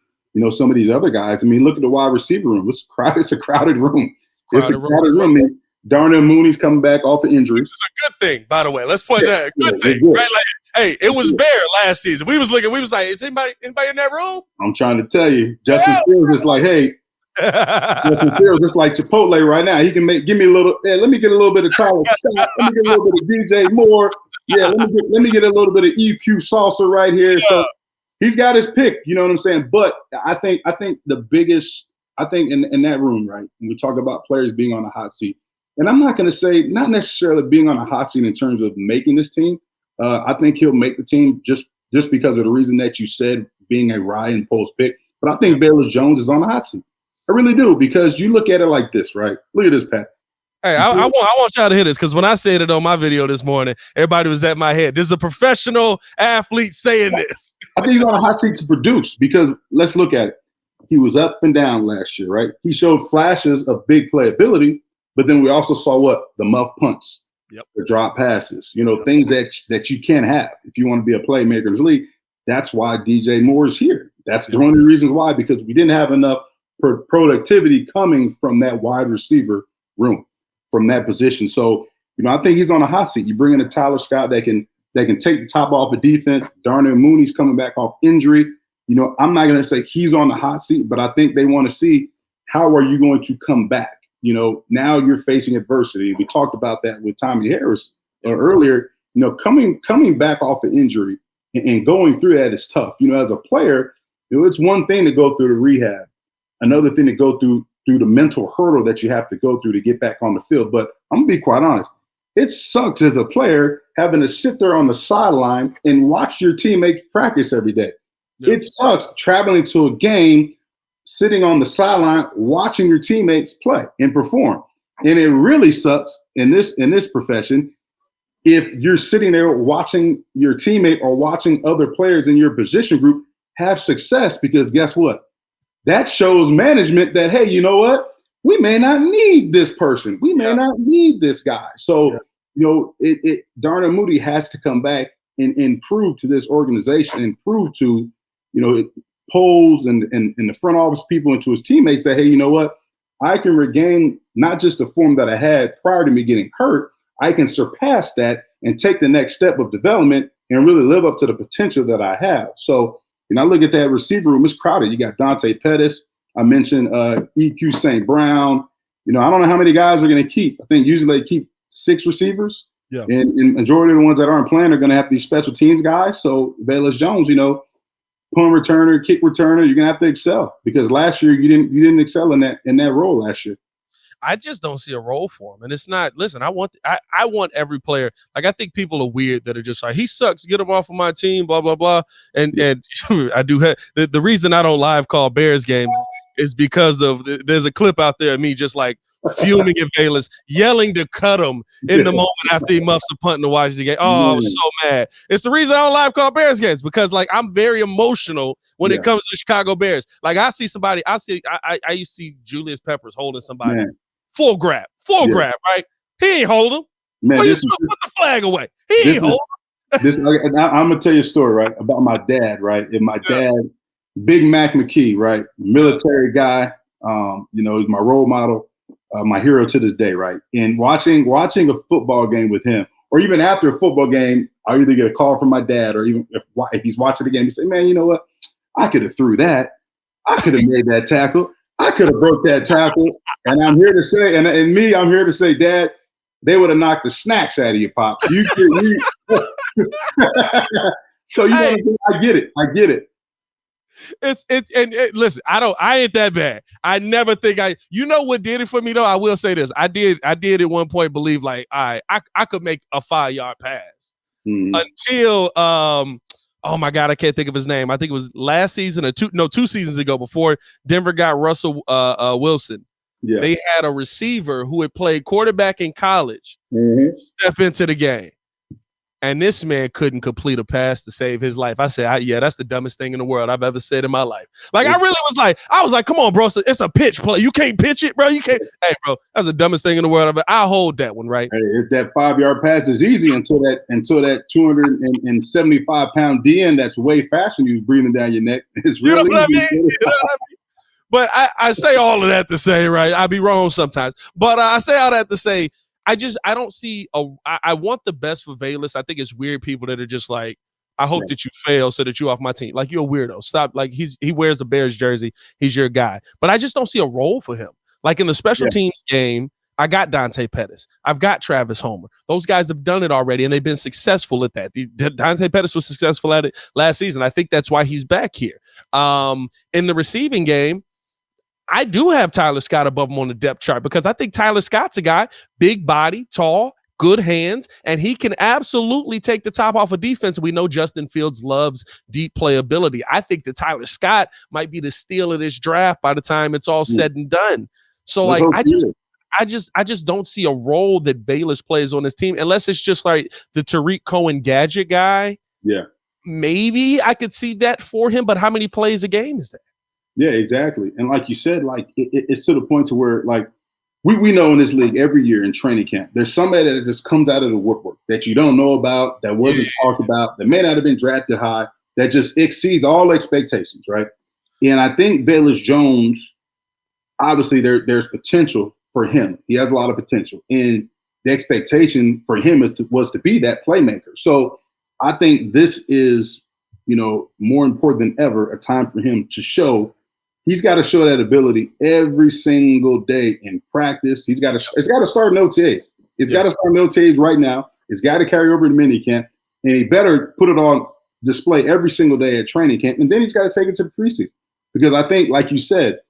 some of these other guys. I mean, look at the wide receiver room. It's a crowded room. It's a crowded room. I mean, Darnell Mooney's coming back off of injury. Which is a good thing, by the way. Let's point that out. Good thing, right? Like, hey, it was bare last season. We was like, is anybody in that room? I'm trying to tell you, Justin Fields is like, hey, Justin Fields is like Chipotle right now. He can give me a little. Hey, let me get a little bit of Tyler Scott. Let me get a little bit of DJ Moore. Yeah, let me get a little bit of EQ salsa right here. Yeah. So he's got his pick. You know what I'm saying? But I think the biggest. I think in that room, right? When we talk about players being on a hot seat. And I'm not going to say not necessarily being on a hot seat in terms of making this team. I think he'll make the team just because of the reason that you said, being a Ryan Post pick. But I think Baylor Jones is on the hot seat. I really do, because you look at it like this, right? Look at this, Pat. Hey, I want y'all to hear this, because when I said it on my video this morning, everybody was at my head. This is a professional athlete saying this. I think he's on a hot seat to produce, because let's look at it. He was up and down last year, right? He showed flashes of big playability. But then we also saw what? The muff punts, the drop passes, things that you can't have if you want to be a playmaker in the league. That's why DJ Moore is here. That's one of the reasons why, because we didn't have enough productivity coming from that wide receiver room, from that position. So, I think he's on a hot seat. You bring in a Tyler Scott that can take the top off the defense. Darnell Mooney's coming back off injury. I'm not going to say he's on the hot seat, but I think they want to see, how are you going to come back? Now you're facing adversity. We talked about that with Tommie Harris earlier. Coming back off an injury and going through that is tough. As a player, it's one thing to go through the rehab, another thing to go through the mental hurdle that you have to go through to get back on the field. But I'm gonna be quite honest, it sucks as a player having to sit there on the sideline and watch your teammates practice every day. Yep. It sucks traveling to a game, sitting on the sideline, watching your teammates play and perform. And it really sucks in this profession if you're sitting there watching your teammate or watching other players in your position group have success, because guess what? That shows management that, hey, you know what? We may not need this person. We may not need this guy. So, Darnell Mooney has to come back and prove to this organization and prove to, polls and the front office people and to his teammates that, hey, you know what? I can regain not just the form that I had prior to me getting hurt. I can surpass that and take the next step of development and really live up to the potential that I have. So, I look at that receiver room, it's crowded. You got Dante Pettis. I mentioned EQ St. Brown. I don't know how many guys are going to keep. I think usually they keep 6 receivers. Yeah. And majority of the ones that aren't playing are going to have to be special teams guys. So Baylor Jones, punt returner, kick returner, you're gonna have to excel, because last year you didn't excel in that role last year. I just don't see a role for him, and it's not. Listen, I want every player. Like, I think people are weird that are just like, he sucks, get him off of my team, blah blah blah. And I do have the reason I don't live call Bears games is because of there's a clip out there of me just like fuming at Bayless, yelling to cut him in the moment after he muffs a punt in the Washington game. Oh, I was so mad. It's the reason I don't live call Bears games, because like I'm very emotional when it comes to Chicago Bears. Like I see somebody, I used to see Julius Peppers holding somebody. Full grab, right? He ain't hold him. Man, put the flag away. He ain't hold him. I'm gonna tell you a story, right, about my dad, right? And my dad, Big Mac McKie, right? Military guy. He's my role model. My hero to this day, right? And watching a football game with him, or even after a football game, I'll either get a call from my dad, or even if he's watching the game, he say, "Man, you know what? I could have threw that. I could have made that tackle. I could have broke that tackle." And I'm here to say, I'm here to say, Dad, they would have knocked the snacks out of you, Pop. So you know what I'm saying? I get it. Listen, I ain't that bad. I never think you know what did it for me though? I will say this. I did at one point believe like, I could make a 5-yard pass until, oh my God, I can't think of his name. I think it was last season or 2 seasons ago before Denver got Russell Wilson. Yeah. They had a receiver who had played quarterback in college step into the game. And this man couldn't complete a pass to save his life. I said, yeah, that's the dumbest thing in the world I've ever said in my life. Like, I was like, come on, bro. It's a pitch play. You can't pitch it, bro. You can't. Hey, bro, that's the dumbest thing in the world. I'll hold that one, right? Hey, if that 5-yard pass is easy until that 275-pound DN that's way faster than you breathing down your neck. It's really You know what I mean? You know what I mean? But I say all of that to say, right? I be wrong sometimes. But I say all that to say, I don't see I want the best for Velus. I think it's weird people that are just like, I hope that you fail so that you off my team. Like, you're a weirdo. Stop. Like, he wears a Bears jersey. He's your guy. But I just don't see a role for him. Like in the special teams game, I got Dante Pettis. I've got Travis Homer. Those guys have done it already, and they've been successful at that. Dante Pettis was successful at it last season. I think that's why he's back here. In the receiving game, I do have Tyler Scott above him on the depth chart because I think Tyler Scott's a guy, big body, tall, good hands, and he can absolutely take the top off of defense. We know Justin Fields loves deep playability. I think that Tyler Scott might be the steal of this draft by the time it's all said and done. So, like, I just don't see a role that Bayless plays on this team unless it's just like the Tariq Cohen gadget guy. Yeah. Maybe I could see that for him, but how many plays a game is that? Yeah, exactly. And like you said, like it's to the point to where like we know in this league every year in training camp, there's somebody that just comes out of the woodwork that you don't know about, that wasn't talked about, that may not have been drafted high, that just exceeds all expectations, right? And I think Velus Jones, obviously there's potential for him. He has a lot of potential. And the expectation for him was to be that playmaker. So I think this is, more important than ever, a time for him to show. He's got to show that ability every single day in practice. It's got to start in OTAs. It's got to start in OTAs right now. It's got to carry over to minicamp, and he better put it on display every single day at training camp. And then he's got to take it to the preseason because I think, like you said,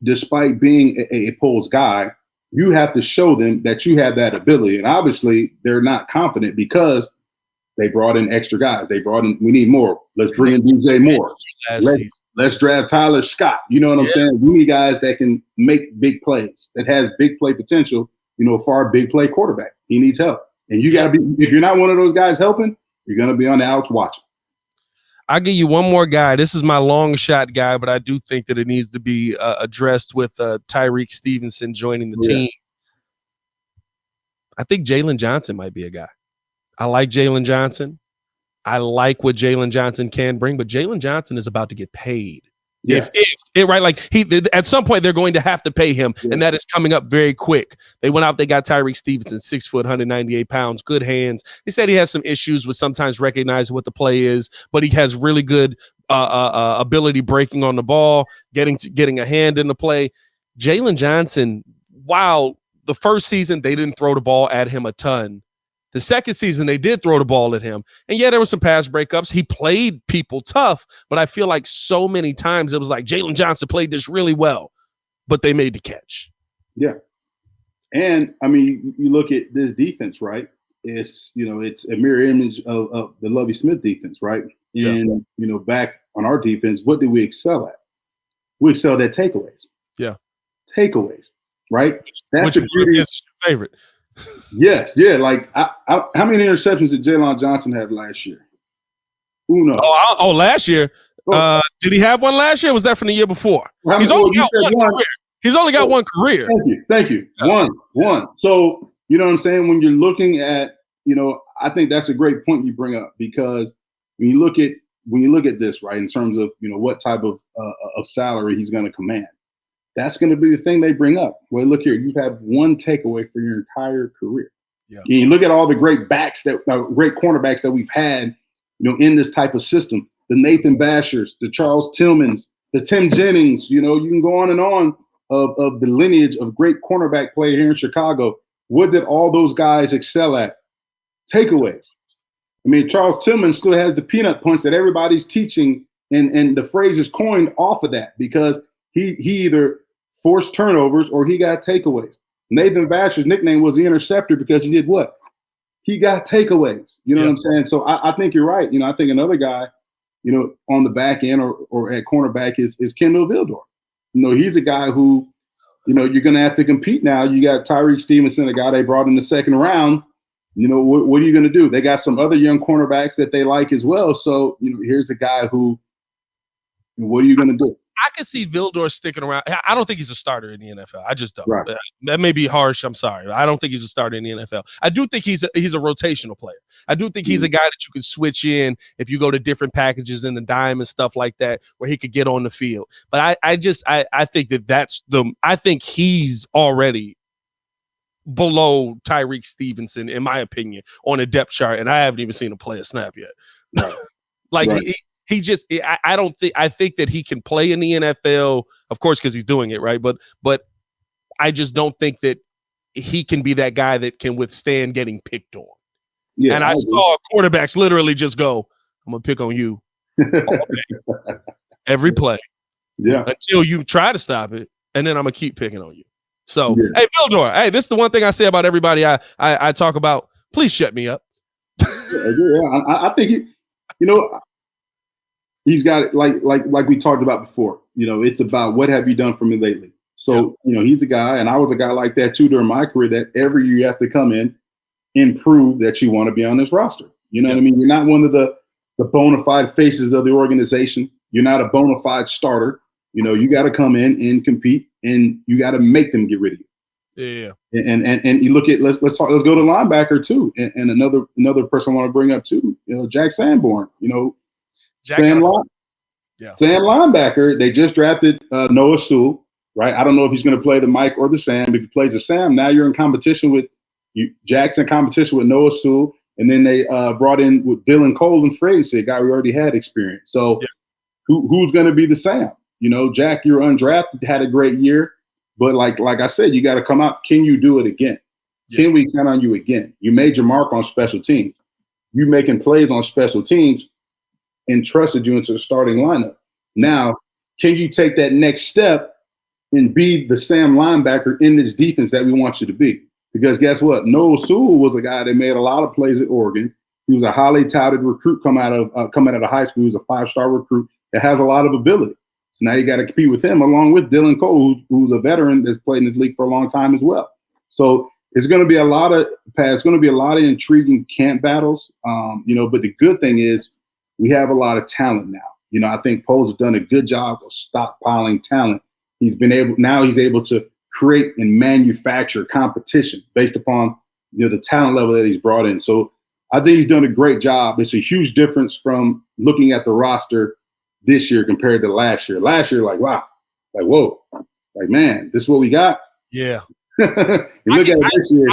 despite being a Poles guy, you have to show them that you have that ability. And obviously, they're not confident because they brought in extra guys. They brought in, we need more. Let's bring in DJ Moore. Let's draft Tyler Scott. You know what I'm saying? We need guys that can make big plays, that has big play potential, for our big play quarterback. He needs help. And you got to be, if you're not one of those guys helping, you're going to be on the outs watching. I'll give you one more guy. This is my long shot guy, but I do think that it needs to be addressed with Tyreek Stevenson joining the team. I think Jalen Johnson might be a guy. I like Jalen Johnson. I like what Jalen Johnson can bring, but Jalen Johnson is about to get paid. Yeah. At some point they're going to have to pay him, and that is coming up very quick. They went out, they got Tyreek Stevenson, 6 foot, 198 pounds, good hands. They said he has some issues with sometimes recognizing what the play is, but he has really good ability breaking on the ball, getting a hand in the play. Jalen Johnson, while the first season they didn't throw the ball at him a ton, the second season, they did throw the ball at him. And there were some pass breakups. He played people tough, but I feel like so many times it was like Jalen Johnson played this really well, but they made the catch. Yeah. And, I mean, you look at this defense, right? It's, it's a mirror image of the Lovie Smith defense, right? And, back on our defense, what did we excel at? We excelled at takeaways. Yeah. Takeaways, right? That's your favorite. Yes, yeah. Like, how many interceptions did Jalen Johnson have last year? Who knows? Last year. Did he have one last year? Or was that from the year before? He's only got one career. He's only got one career. Thank you. One. So, you know what I'm saying? When you're looking at, I think that's a great point you bring up because when you look at this, right, in terms of, what type of salary he's going to command. That's going to be the thing they bring up. Well, look here, you've had one takeaway for your entire career. Yeah. And you look at all the great great cornerbacks that we've had, in this type of system. The Nathan Bashers, the Charles Tillmans, the Tim Jennings. You can go on and on of the lineage of great cornerback play here in Chicago. What did all those guys excel at? Takeaways. I mean, Charles Tillman still has the peanut punch that everybody's teaching, and the phrase is coined off of that because he either forced turnovers or he got takeaways. Nathan Vasher's nickname was the interceptor because he did what? He got takeaways. You know what I'm saying? So I think you're right. I think another guy, on the back end or at cornerback is Kendall Vildor. He's a guy who, you're going to have to compete now. You got Tyreek Stevenson, a guy they brought in the second round. What are you going to do? They got some other young cornerbacks that they like as well. So, here's a guy who, what are you going to do? I can see Vildor sticking around. I don't think he's a starter in the NFL. I just don't. Right. That may be harsh. I'm sorry. I don't think he's a starter in the NFL. I do think he's a rotational player. I do think he's a guy that you can switch in if you go to different packages in the dime and stuff like that, where he could get on the field. But I think I think he's already below Tyreek Stevenson, in my opinion, on a depth chart, and I haven't even seen him play a snap yet. Right. I think that he can play in the NFL, of course, because he's doing it, right? But I just don't think that he can be that guy that can withstand getting picked on. Yeah, and I saw quarterbacks literally just go, I'm going to pick on you every play until you try to stop it, and then I'm going to keep picking on you. So, Hey, Vildor, this is the one thing I say about everybody I talk about. Please shut me up. I think he's got it like we talked about before. It's about what have you done for me lately. So he's a guy, and I was a guy like that too during my career. That every year you have to come in and prove that you want to be on this roster. You know what I mean? You're not one of the bona fide faces of the organization. You're not a bona fide starter. You got to come in and compete, and you got to make them get rid of you. Yeah. And you look at let's go to linebacker too, and another person I want to bring up too. Jack Sanborn. Sam linebacker. They just drafted Noah Sewell, right? I don't know if he's going to play the Mike or the Sam. If he plays the Sam, now you're in competition with Jackson, competition with Noah Sewell, and then they brought in with Dylan Cole and Frazier, a guy we already had experience. So who's going to be the Sam? Jack, you're undrafted, had a great year, but like I said, you got to come out. Can you do it again? Yeah. Can we count on you again? You made your mark on special teams. You making plays on special teams. And trusted you into the starting lineup. Now, can you take that next step and be the Sam linebacker in this defense that we want you to be? Because guess what? Noah Sewell was a guy that made a lot of plays at Oregon. He was a highly touted recruit coming out of high school. He was a 5-star recruit that has a lot of ability. So now you got to compete with him along with Dylan Cole, who's a veteran that's played in this league for a long time as well. So it's going to be a lot of intriguing camp battles. But the good thing is, we have a lot of talent now. I think Poles has done a good job of stockpiling talent. He's able to create and manufacture competition based upon the talent level that he's brought in. So I think he's done a great job. It's a huge difference from looking at the roster this year compared to last year. Last year, wow, whoa, man, this is what we got. Yeah. Look at it this year.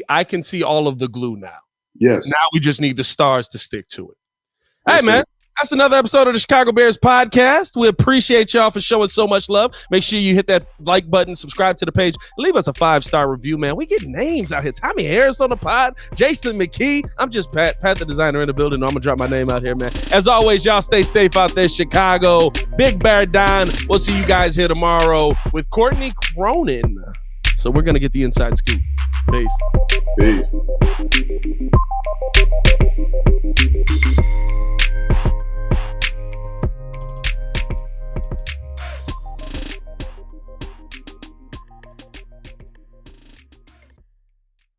I can see all of the glue now. Yes. Now we just need the stars to stick to it. Hey, man, that's another episode of the Chicago Bears podcast. We appreciate y'all for showing so much love. Make sure you hit that like button, subscribe to the page, leave us a 5-star review, man. We get names out here. Tommie Harris on the pod, Jason McKie. I'm just Pat the designer in the building. I'm going to drop my name out here, man. As always, y'all stay safe out there, Chicago. Big Bear Don. We'll see you guys here tomorrow with Courtney Cronin. So we're going to get the inside scoop. Peace.